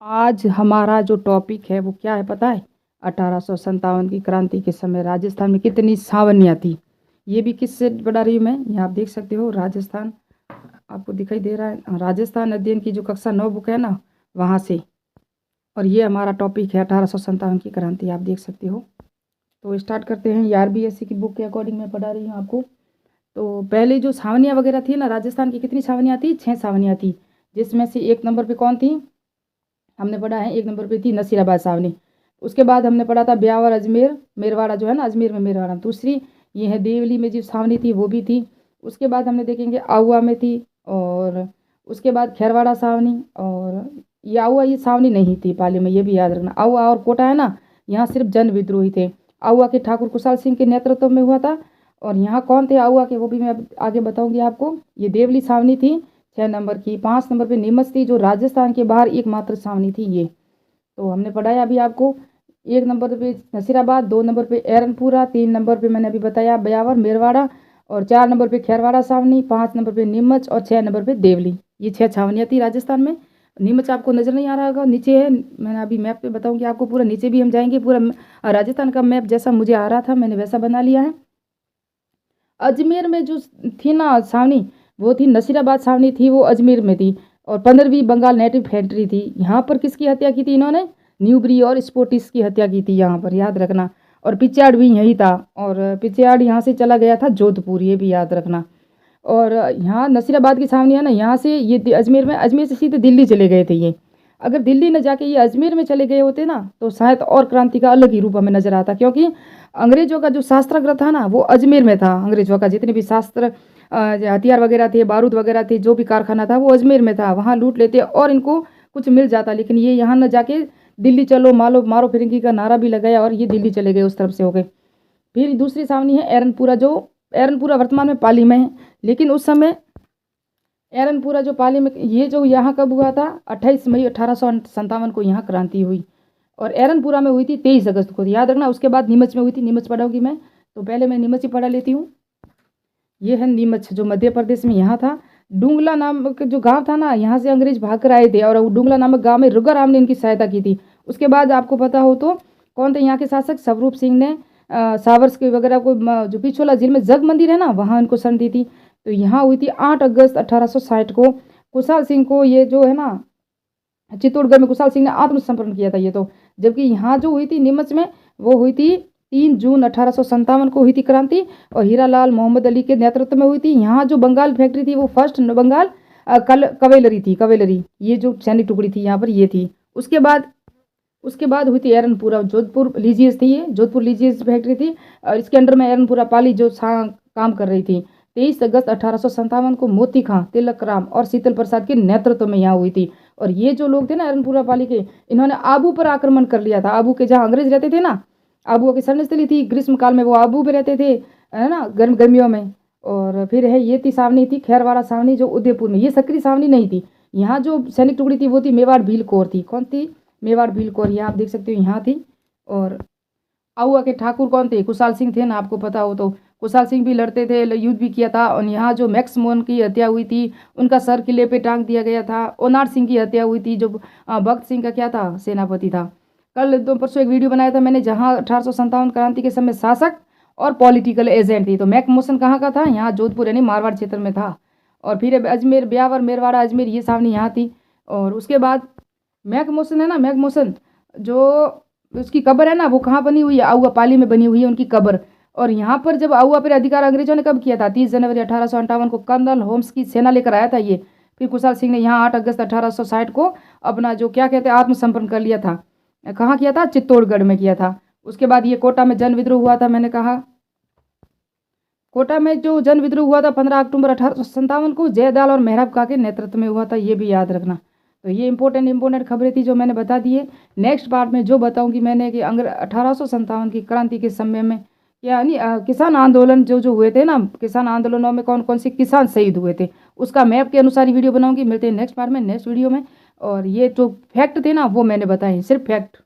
आज हमारा जो टॉपिक है वो क्या है पता है? 1857 की क्रांति के समय राजस्थान में कितनी छावनियाँ थी। ये भी किससे बता रही हूँ मैं, यहाँ आप देख सकते हो राजस्थान, आपको दिखाई दे रहा है राजस्थान अध्ययन की जो कक्षा 9 बुक है ना, वहाँ से। और ये हमारा टॉपिक है 1857 की क्रांति, आप देख सकते हो। तो स्टार्ट करते हैं। ये आरबीएससी की बुक के अकॉर्डिंग मैं पढ़ा रही हूँ आपको। तो पहले जो छावनियाँ वगैरह थी ना, राजस्थान की कितनी छावनियाँ थी? 6 छावनियाँ थी, जिसमें से एक नंबर पे कौन थी? हमने पढ़ा है एक नंबर पे थी नसीराबाद छावनी। उसके बाद हमने पढ़ा था ब्यावर अजमेर मेरवाड़ा, जो है ना अजमेर में मेरवाड़ा। दूसरी ये है देवली में जो छावनी थी वो भी थी। उसके बाद हमने देखेंगे आहुआ में थी। और उसके बाद खैरवाड़ा छावनी। और ये आहुआ ये छावनी नहीं थी पाली में, ये भी याद रखना। आहुआ और कोटा है ना, यहाँ सिर्फ जन विद्रोही थे। आहुआ के ठाकुर कुशाल सिंह के नेतृत्व में हुआ था। और यहाँ कौन थे आहुआ के, वो भी मैं अब आगे बताऊंगी आपको। ये देवली छावनी थी 6 नंबर की। 5 नंबर पे नीमच थी, जो राजस्थान के बाहर एकमात्र छावनी थी ये। तो हमने पढ़ाया अभी आपको। 1 नंबर पे नसीराबाद, 2 नंबर पे एरनपुरा, 3 नंबर पे मैंने अभी बताया ब्यावर मेरवाड़ा, और 4 नंबर पे खैरवाड़ा छावनी, 5 नंबर पे नीमच, और 6 नंबर पे देवली। ये 6 छावनियाँ थी राजस्थान में। नीमच आपको नजर नहीं आ रहा होगा, नीचे है। मैंने अभी मैप पे बताऊंगी आपको, पूरा नीचे भी हम जाएंगे। पूरा राजस्थान का मैप जैसा मुझे आ रहा था मैंने वैसा बना लिया है। अजमेर में जो थी ना छावनी, वो थी नसीराबाद छावनी थी, वो अजमेर में थी। और 15वीं बंगाल नेटिव फैक्ट्री थी। यहाँ पर किसकी हत्या की थी इन्होंने? न्यूबरी और स्पोर्टिस की हत्या की थी यहाँ पर, याद रखना। और पिच्याड़ भी यही था। और पिच्याड़ यहाँ से चला गया था जोधपुर, ये भी याद रखना। और यहाँ नसीराबाद की छावनी है ना, यहाँ से ये अजमेर में, अजमेर से सीधे दिल्ली चले गए थे ये। अगर दिल्ली न जाके ये अजमेर में चले गए होते ना, तो शायद और क्रांति का अलग ही रूप हमें नजर आता। क्योंकि अंग्रेजों का जो शास्त्रागार था ना, वो अजमेर में था। अंग्रेजों का जितने भी शास्त्र हथियार वगैरह थे, बारूद वगैरह थे, जो भी कारखाना था वो अजमेर में था। वहाँ लूट लेते और इनको कुछ मिल जाता। लेकिन ये यहाँ न जाके दिल्ली चलो, मालो मारो फिरंगी का नारा भी लगाया और ये दिल्ली चले गए, उस तरफ से हो गए। फिर दूसरी छावनी है एरनपुरा, जो एरनपुरा वर्तमान में पाली में है। लेकिन उस समय एरनपुरा जो पाली में, ये जो यहाँ कब हुआ था? 28 मई 1857 को यहाँ क्रांति हुई। और एरनपुरा में हुई थी 23 अगस्त को, याद रखना। उसके बाद नीमच में हुई थी, नीमच पढ़ाऊंगी मैं। तो पहले मैं नीमच ही पढ़ा लेती हूँ। ये है नीमच, जो मध्य प्रदेश में यहाँ था। डुंगला नामक जो गांव था ना, यहाँ से अंग्रेज भाग कर आए थे, और डुंगला नामक गांव में रुगाराम ने इनकी सहायता की थी। उसके बाद आपको पता हो तो कौन थे यहाँ के शासक? स्वरूप सिंह ने सावर्स के वगैरह को, जो पिछोला जेल में जग मंदिर है ना, वहाँ इनको शरण दी थी। तो यहाँ हुई थी 8 अगस्त 1860 को। कुशाल सिंह को, ये जो है ना चित्तौड़गढ़ में कुशाल सिंह ने आत्मसमर्पण किया था ये तो। जबकि यहाँ जो हुई थी नीमच में, वो हुई थी 3 जून 1857 को हुई थी क्रांति। और हीरालाल मोहम्मद अली के नेतृत्व में हुई थी। यहाँ जो बंगाल फैक्ट्री थी वो फर्स्ट बंगाल कवेलरी थी, कवेलरी, ये जो सैनिक टुकड़ी थी यहाँ पर ये थी। उसके बाद हुई थी एरनपुरा, जोधपुर लीजियस थी, ये जोधपुर लीजियस फैक्ट्री थी। और इसके अंडर में एरनपुरा पाली जो काम कर रही थी। 23 अगस्त 1857 को मोती खां, तिलक राम और शीतल प्रसाद के नेतृत्व में यहाँ हुई थी। और ये जो लोग थे ना एरनपुरा पाली के, इन्होंने आबू पर आक्रमण कर लिया था। आबू के जहाँ अंग्रेज रहते थे ना, आबू की शरणस्थली थी। ग्रीष्म काल में वो आबू पे रहते थे, है ना, गर्मियों में। और फिर है ये थी छावनी थी खैरवाड़ा छावनी, जो उदयपुर में। ये सक्रिय छावनी नहीं थी। यहाँ जो सैनिक टुकड़ी थी वो थी मेवाड़ भील कौर थी। कौन थी? मेवाड़ भील कौर, ये आप देख सकते हो यहाँ थी। और आहुआ के ठाकुर कौन थे? कुशाल सिंह थे ना, आपको पता हो तो। कुशाल सिंह भी लड़ते थे, युद्ध भी किया था। और यहाँ जो मैक्स मोहन की हत्या हुई थी, उनका सर किले पे टांग दिया गया था। ओनार सिंह की हत्या हुई थी, जो भगत सिंह का क्या था, सेनापति था। कल दो परसों एक वीडियो बनाया था मैंने, जहाँ 1857 क्रांति के समय शासक और पॉलिटिकल एजेंट थी। तो मैक मोशन कहाँ का था? यहाँ जोधपुर यानी मारवाड़ क्षेत्र में था। और फिर अजमेर, ब्यावर मेरवाड़ा अजमेर, ये सामने यहाँ थी। और उसके बाद मैक मोशन है ना, मैक मोशन जो उसकी कब्र है ना, वो कहाँ बनी हुई है? आहुआ पाली में बनी हुई है उनकी कब्र। और यहाँ पर जब आहुआ पर अधिकार अंग्रेजों ने कब किया था? 30 जनवरी 1858 को कर्नल होम्स की सेना लेकर आया था ये। फिर कुशाल सिंह ने यहाँ 8 अगस्त 1860 को अपना जो क्या कहते हैं आत्मसमर्पण कर लिया था। कहाँ किया था? चित्तौड़गढ़ में किया था। उसके बाद ये कोटा में जन विद्रोह हुआ था, मैंने कहा। कोटा में जो जन विद्रोह हुआ था 15 अक्टूबर 1857 को, जयदाल और मेहराब का के नेतृत्व में हुआ था, ये भी याद रखना। तो ये इंपॉर्टेंट खबरें थी जो मैंने बता दी है। नेक्स्ट पार्ट में जो बताऊंगी मैंने कि 1857 की क्रांति के समय में, यानी किसान आंदोलन जो जो हुए थे ना, किसान आंदोलनों में कौन कौन से किसान शहीद हुए थे, उसका मैप के अनुसार ही वीडियो बनाऊंगी। मिलते हैं नेक्स्ट पार्ट में, नेक्स्ट वीडियो में। और ये जो फैक्ट थे ना वो मैंने बताए, सिर्फ फैक्ट।